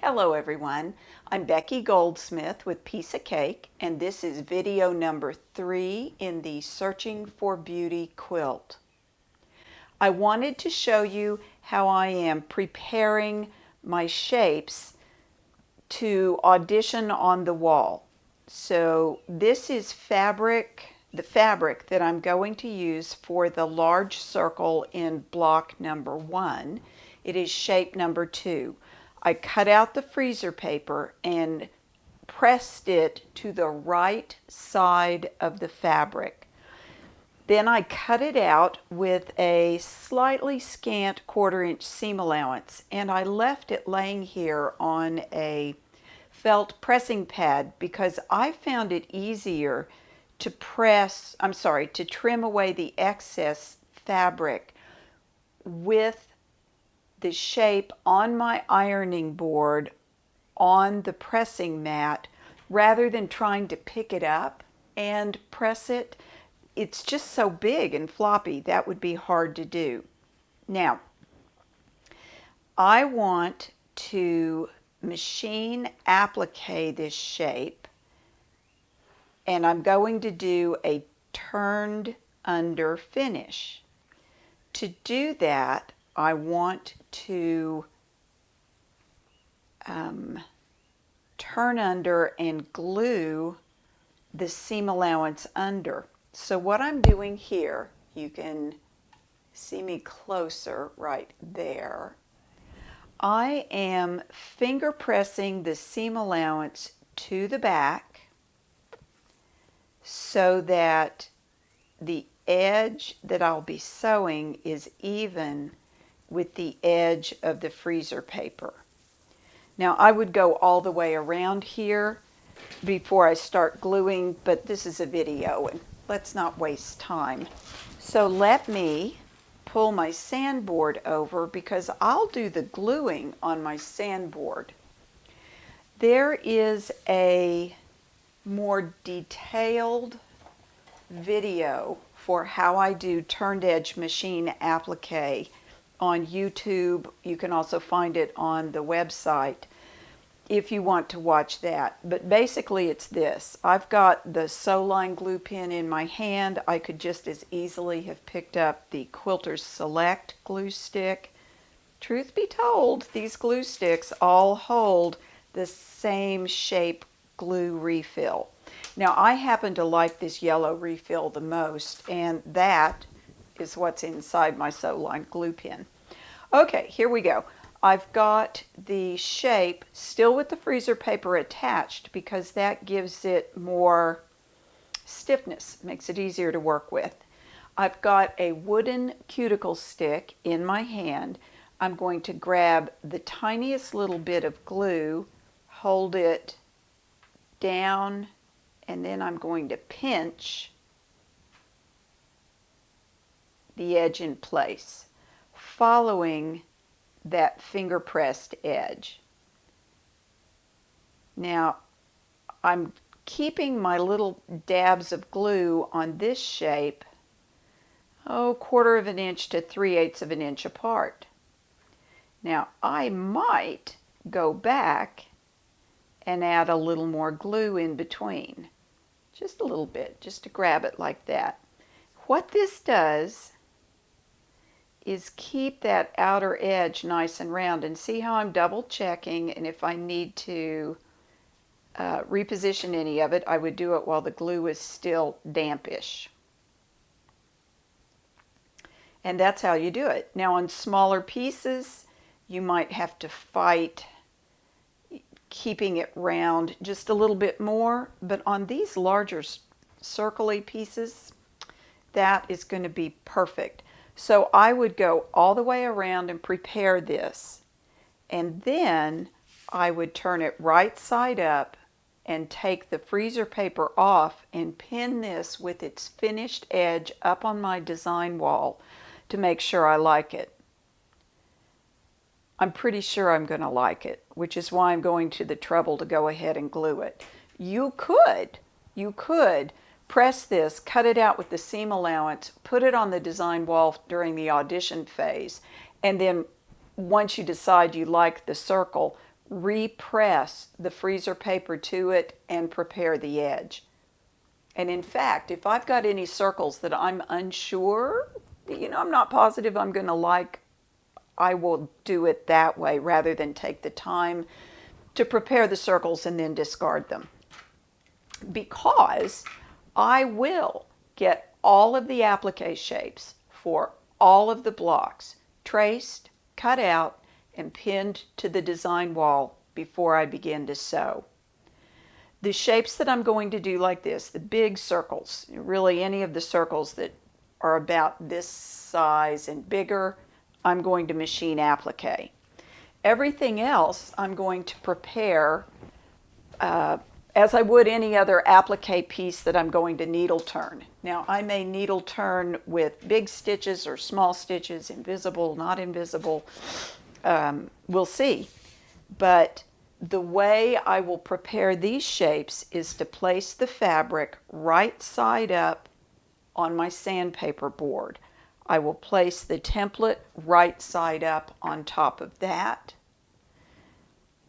Hello everyone, I'm Becky Goldsmith with Piece of Cake, and this is video number 3 in the Searching for Beauty quilt. I wanted to show you how I am preparing my shapes to audition on the wall. So this is the fabric that I'm going to use for the large circle in block number 1. It is shape number 2. I cut out the freezer paper and pressed it to the right side of the fabric. Then I cut it out with a slightly scant 1/4 inch seam allowance, and I left it laying here on a felt pressing pad because I found it easier to trim away the excess fabric with the shape on my ironing board on the pressing mat rather than trying to pick it up and press it. It's just so big and floppy, that would be hard to do. Now, I want to machine applique this shape, and I'm going to do a turned under finish. To do that, I want to turn under and glue the seam allowance under. So what I'm doing here, you can see me closer right there. I am finger pressing the seam allowance to the back so that the edge that I'll be sewing is even with the edge of the freezer paper. Now I would go all the way around here before I start gluing, but this is a video and let's not waste time. So let me pull my sandboard over because I'll do the gluing on my sandboard. There is a more detailed video for how I do turned edge machine applique on YouTube. You can also find it on the website if you want to watch that. But basically it's this. I've got the sew line glue pen in my hand. I could just as easily have picked up the Quilter's Select glue stick. Truth be told, these glue sticks all hold the same shape glue refill. Now I happen to like this yellow refill the most, and that is what's inside my sew line glue pen. Okay, here we go. I've got the shape still with the freezer paper attached because that gives it more stiffness, makes it easier to work with. I've got a wooden cuticle stick in my hand. I'm going to grab the tiniest little bit of glue, hold it down, and then I'm going to pinch the edge in place, following that finger pressed edge. Now I'm keeping my little dabs of glue on this shape, 1/4 inch to 3/8 inch apart. Now I might go back and add a little more glue in between, just a little bit, just to grab it like that. What this does is keep that outer edge nice and round, and see how I'm double checking, and if I need to reposition any of it, I would do it while the glue is still dampish. And that's how you do it. Now on smaller pieces, you might have to fight keeping it round just a little bit more, but on these larger circle-y pieces, that is going to be perfect. So I would go all the way around and prepare this, and then I would turn it right side up and take the freezer paper off and pin this with its finished edge up on my design wall to make sure I like it. I'm pretty sure I'm going to like it, which is why I'm going to the trouble to go ahead and glue it. You could press this, cut it out with the seam allowance, put it on the design wall during the audition phase, and then once you decide you like the circle, repress the freezer paper to it and prepare the edge. And in fact, if I've got any circles that I'm unsure, I'm not positive I'm going to like, I will do it that way rather than take the time to prepare the circles and then discard them. Because I will get all of the applique shapes for all of the blocks traced, cut out, and pinned to the design wall before I begin to sew. The shapes that I'm going to do like this, the big circles, really any of the circles that are about this size and bigger, I'm going to machine applique. Everything else I'm going to prepare as I would any other applique piece that I'm going to needle turn. Now I may needle turn with big stitches or small stitches, invisible, not invisible, we'll see. But the way I will prepare these shapes is to place the fabric right side up on my sandpaper board. I will place the template right side up on top of that.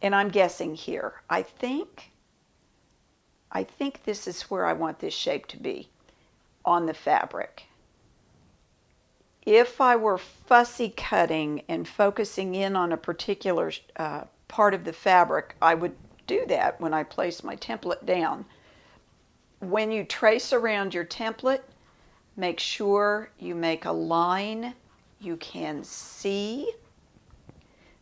And I'm guessing here. I think this is where I want this shape to be, on the fabric. If I were fussy cutting and focusing in on a particular part of the fabric, I would do that when I place my template down. When you trace around your template, make sure you make a line you can see.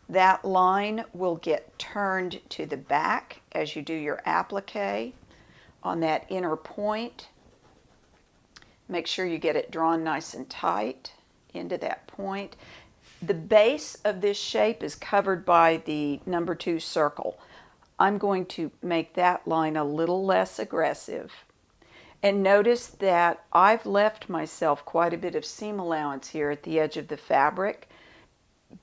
That line will get turned to the back as you do your applique on that inner point. Make sure you get it drawn nice and tight into that point. The base of this shape is covered by the number 2 circle. I'm going to make that line a little less aggressive. And notice that I've left myself quite a bit of seam allowance here at the edge of the fabric,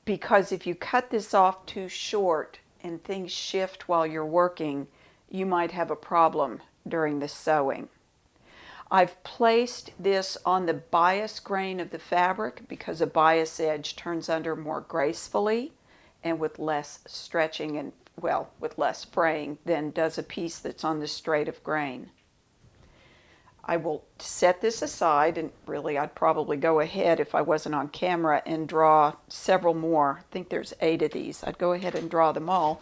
because if you cut this off too short and things shift while you're working, you might have a problem during the sewing. I've placed this on the bias grain of the fabric because a bias edge turns under more gracefully and with less stretching and, well, with less fraying than does a piece that's on the straight of grain. I will set this aside, and really I'd probably go ahead if I wasn't on camera and draw several more. I think there's 8 of these. I'd go ahead and draw them all.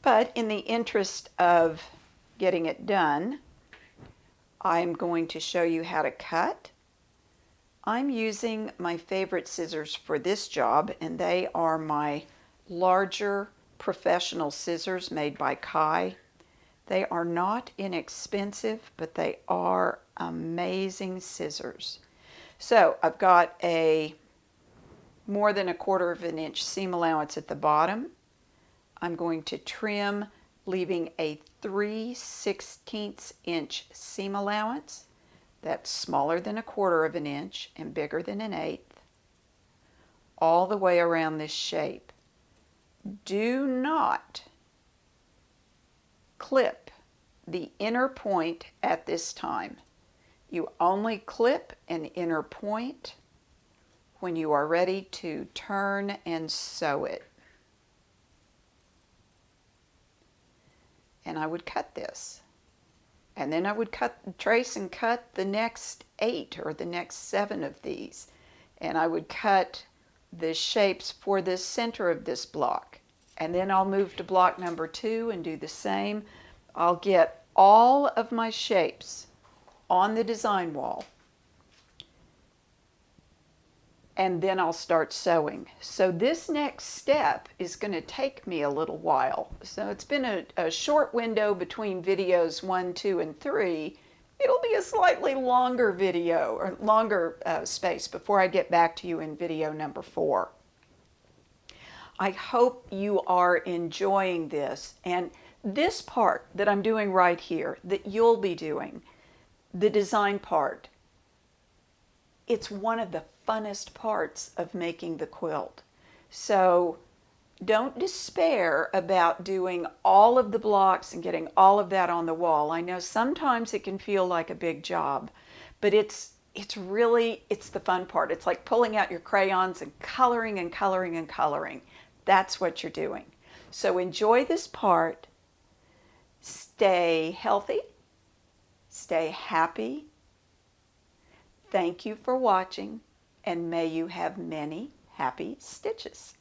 But in the interest of getting it done, I'm going to show you how to cut. I'm using my favorite scissors for this job, and they are my larger professional scissors made by Kai. They are not inexpensive, but they are amazing scissors. So I've got a more than 1/4 of an inch seam allowance at the bottom. I'm going to trim, leaving a 3/16 inch seam allowance. That's smaller than 1/4 of an inch and bigger than 1/8, all the way around this shape. Do not clip the inner point at this time. You only clip an inner point when you are ready to turn and sew it. And I would cut this. And then I would trace and cut the next 8 or the next 7 of these. And I would cut the shapes for the center of this block. And then I'll move to block number 2 and do the same. I'll get all of my shapes on the design wall. And then I'll start sewing. So this next step is going to take me a little while. So it's been a short window between videos 1, 2, and 3. It'll be a slightly longer video or longer space before I get back to you in video number 4. I hope you are enjoying this, and this part that I'm doing right here, that you'll be doing, the design part, it's one of the funnest parts of making the quilt. So don't despair about doing all of the blocks and getting all of that on the wall. I know sometimes it can feel like a big job, but it's really the fun part. It's like pulling out your crayons and coloring and coloring and coloring. That's what you're doing. So enjoy this part. Stay healthy. Stay happy. Thank you for watching, and may you have many happy stitches.